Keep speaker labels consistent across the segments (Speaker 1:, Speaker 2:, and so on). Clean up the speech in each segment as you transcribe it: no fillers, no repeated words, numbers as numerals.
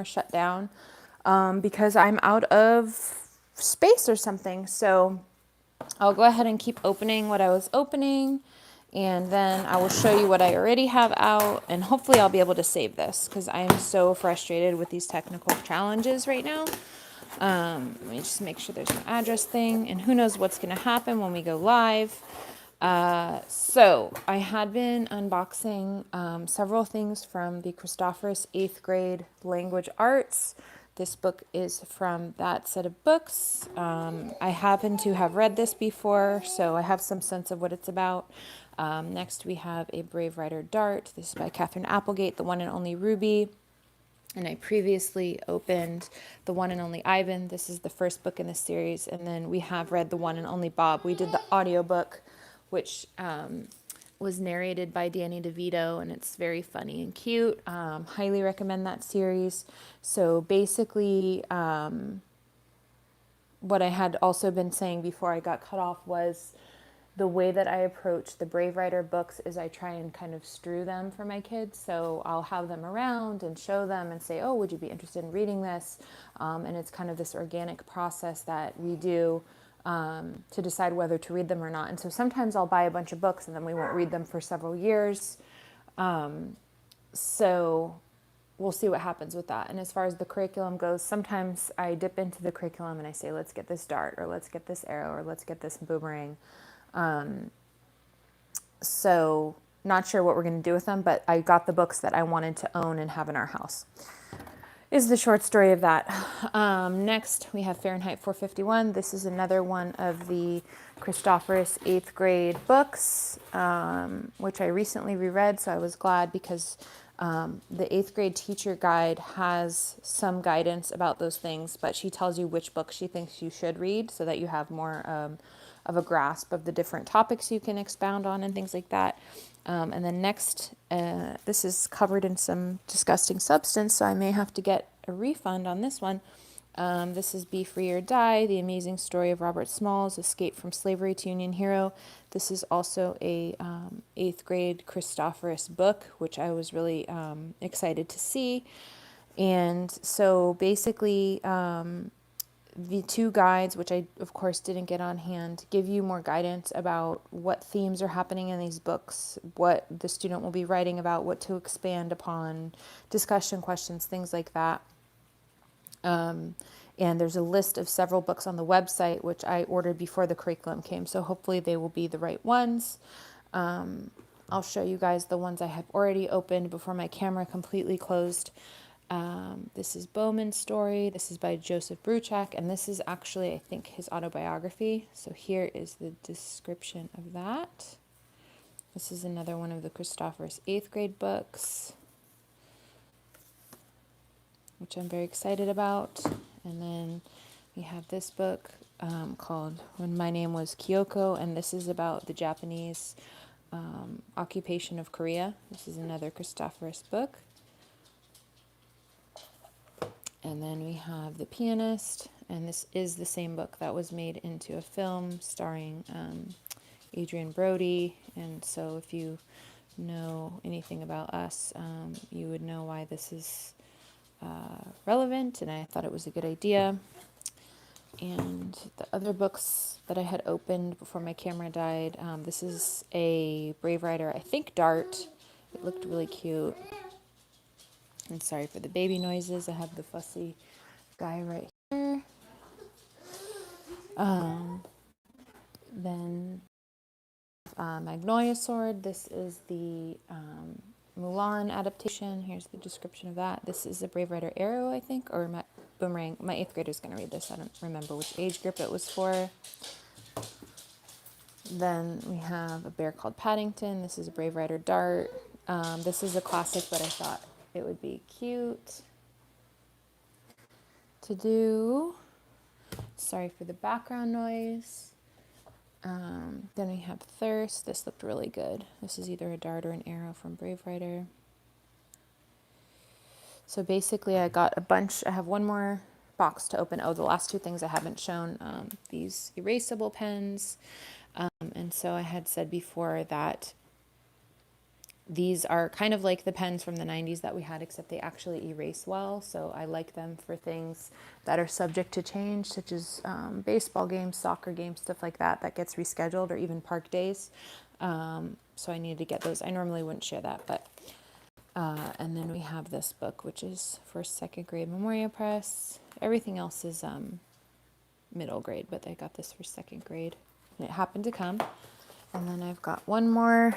Speaker 1: shut down because I'm out of space or something. So I'll go ahead and keep opening what I was opening, and then I will show you what I already have out, and hopefully I'll be able to save this because I am so frustrated with these technical challenges right now. Let me just make sure there's no address thing, and who knows what's going to happen when we go live. So I had been unboxing several things from the Christopherus 8th grade language arts. This book is from that set of books. I happen to have read this before, so I have some sense of what it's about. Next we have A Brave Rider Dart. This is by Catherine Applegate, the one and only Ruby. And I previously opened The One and Only Ivan. This is the first book in the series. And then we have read The One and Only Bob. We did the audiobook, which was narrated by Danny DeVito, and it's very funny and cute. Highly recommend that series. So basically, what I had also been saying before I got cut off was the way that I approach the Brave Writer books is I try and kind of strew them for my kids. So I'll have them around and show them and say, oh, would you be interested in reading this? And it's kind of this organic process that we do to decide whether to read them or not. And so sometimes I'll buy a bunch of books and then we won't read them for several years. So we'll see what happens with that. And as far as the curriculum goes, sometimes I dip into the curriculum and I say, let's get this dart, or let's get this arrow, or let's get this boomerang. So not sure what we're going to do with them, but I got the books that I wanted to own and have in our house, is the short story of that. Next, we have Fahrenheit 451. This is another one of the Christopherus 8th grade books, which I recently reread, so I was glad because the 8th grade teacher guide has some guidance about those things, but she tells you which books she thinks you should read so that you have more of a grasp of the different topics you can expound on and things like that. And then next, this is covered in some disgusting substance, so I may have to get a refund on this one. This is Be Free or Die, The Amazing Story of Robert Small's Escape from Slavery to Union Hero. This is also a 8th grade Christopherus book, which I was really excited to see. And so basically, the two guides, which I, of course, didn't get on hand, give you more guidance about what themes are happening in these books, what the student will be writing about, what to expand upon, discussion questions, things like that. And there's a list of several books on the website, which I ordered before the curriculum came, so hopefully they will be the right ones. I'll show you guys the ones I have already opened before my camera completely closed. This is Bowman's story. This is by Joseph Bruchac, and this is actually, I think, his autobiography. So here is the description of that. This is another one of the Christopherus 8th grade books, which I'm very excited about. And then we have this book called When My Name Was Kyoko, and this is about the Japanese occupation of Korea. This is another Christopherus book. And then we have The Pianist, and this is the same book that was made into a film starring Adrian Brody. And so if you know anything about us, you would know why this is relevant, and I thought it was a good idea. And the other books that I had opened before my camera died, this is a Brave Rider, I think, Dart. It looked really cute. And sorry for the baby noises. I have the fussy guy right here. Then Magnolia Sword. This is the Mulan adaptation. Here's the description of that. This is a Brave Rider Arrow, I think, or Boomerang. My 8th grader is going to read this. I don't remember which age group it was for. Then we have A Bear Called Paddington. This is a Brave Rider Dart. This is a classic, but I thought it would be cute to do. Sorry for the background noise. Then we have Thirst. This looked really good. This is either a dart or an arrow from Brave Rider. So basically I got a bunch. I have one more box to open. Oh, the last two things I haven't shown, these erasable pens. And so I had said before that These are kind of like the pens from the 90s that we had, except they actually erase well. So I like them for things that are subject to change, such as baseball games, soccer games, stuff like that, that gets rescheduled, or even park days. So I needed to get those. I normally wouldn't share that, but and then we have this book, which is for second grade Memoria Press. Everything else is middle grade, but I got this for second grade. And it happened to come. And then I've got one more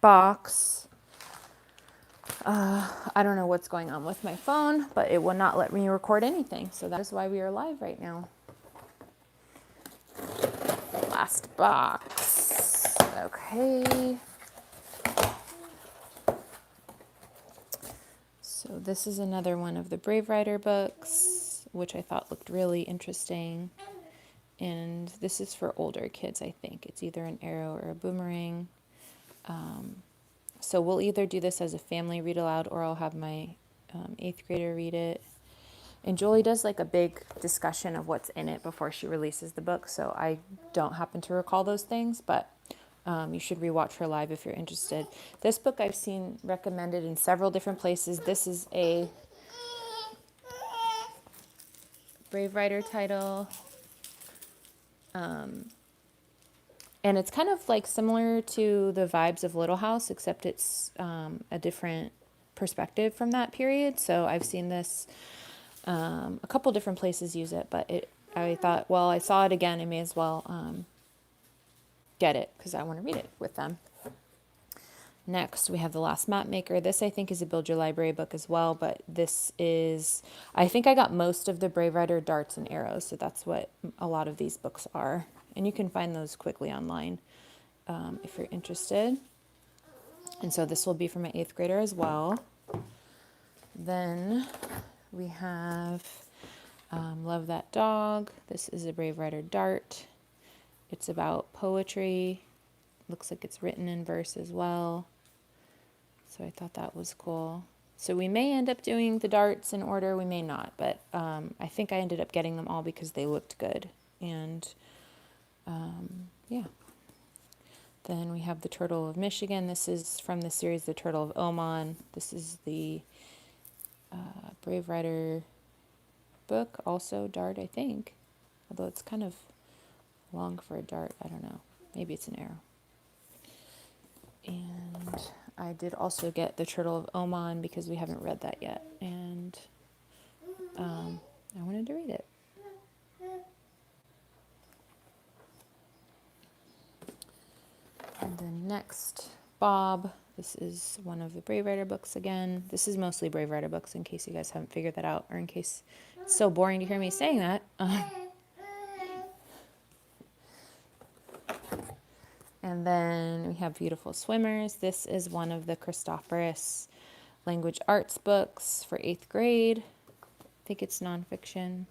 Speaker 1: box. I don't know what's going on with my phone, but it will not let me record anything. So that is why we are live right now. Last box. Okay. So this is another one of the Brave Rider books, which I thought looked really interesting. And this is for older kids, I think. It's either an arrow or a boomerang. So we'll either do this as a family read aloud, or I'll have my 8th grader read it. And Jolie does like a big discussion of what's in it before she releases the book. So I don't happen to recall those things, but you should rewatch her live if you're interested. This book I've seen recommended in several different places. This is a Brave Rider title. And it's kind of like similar to the vibes of Little House, except it's a different perspective from that period. So I've seen this, a couple different places use it, but I thought, well, I saw it again, I may as well get it because I want to read it with them. Next, we have The Last Map Maker. This, I think, is a Build Your Library book as well, but this is, I think I got most of the Brave Rider darts and arrows, so that's what a lot of these books are. And you can find those quickly online if you're interested. And so this will be for my 8th grader as well. Then we have Love That Dog. This is a Brave Rider dart. It's about poetry. Looks like it's written in verse as well. So I thought that was cool. So we may end up doing the darts in order, we may not, but I think I ended up getting them all because they looked good. And yeah. Then we have The Turtle of Michigan. This is from the series The Turtle of Oman. This is the Brave Rider book, also dart, I think. Although it's kind of long for a dart, I don't know. Maybe it's an arrow. And I did also get The Turtle of Oman because we haven't read that yet. And I wanted to read it. And then next, Bob. This is one of the Brave Rider books again. This is mostly Brave Rider books in case you guys haven't figured that out, or in case it's so boring to hear me saying that. And then we have Beautiful Swimmers. This is one of the Christopherus language arts books for 8th grade. I think it's nonfiction.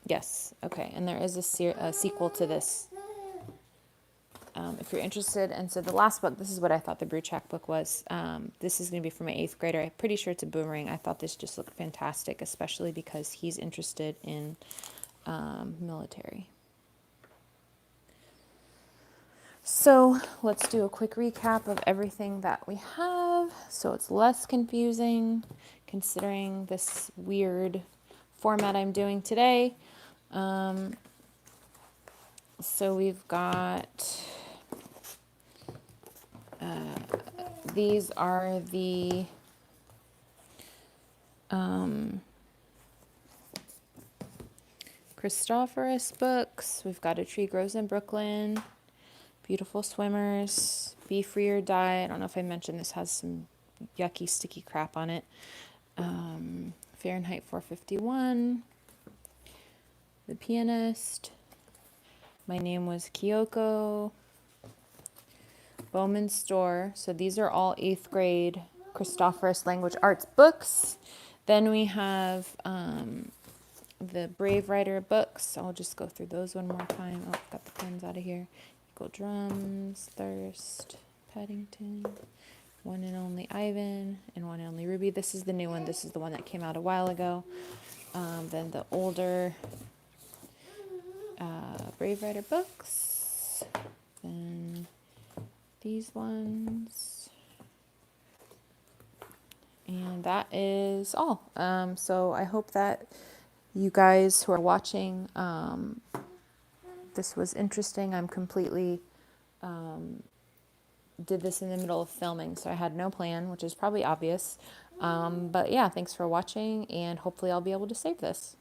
Speaker 1: Yes, okay. And there is a sequel to this if you're interested. And so the last book, this is what I thought the Bruchak book was. This is going to be for my 8th grader. I'm pretty sure it's a boomerang. I thought this just looked fantastic, especially because he's interested in military. So let's do a quick recap of everything that we have so it's less confusing considering this weird format I'm doing today. So we've got, these are the Christopherus books. We've got A Tree Grows in Brooklyn, Beautiful Swimmers, Be Free or Die. I don't know if I mentioned this has some yucky, sticky crap on it. Fahrenheit 451, The Pianist, My Name Was Kyoko, Bowman's Store. So these are all 8th grade Christopherus language arts books. Then we have the Brave Rider books. I'll just go through those one more time. Oh, I've got the pens out of here. Eagle Drums, Thirst, Paddington, One and Only Ivan, and One and Only Ruby. This is the new one. This is the one that came out a while ago. Then the older Brave Rider books. then these ones. And that is all. So I hope that you guys who are watching, this was interesting. I'm completely did this in the middle of filming, so I had no plan, which is probably obvious. But yeah, thanks for watching, and hopefully I'll be able to save this.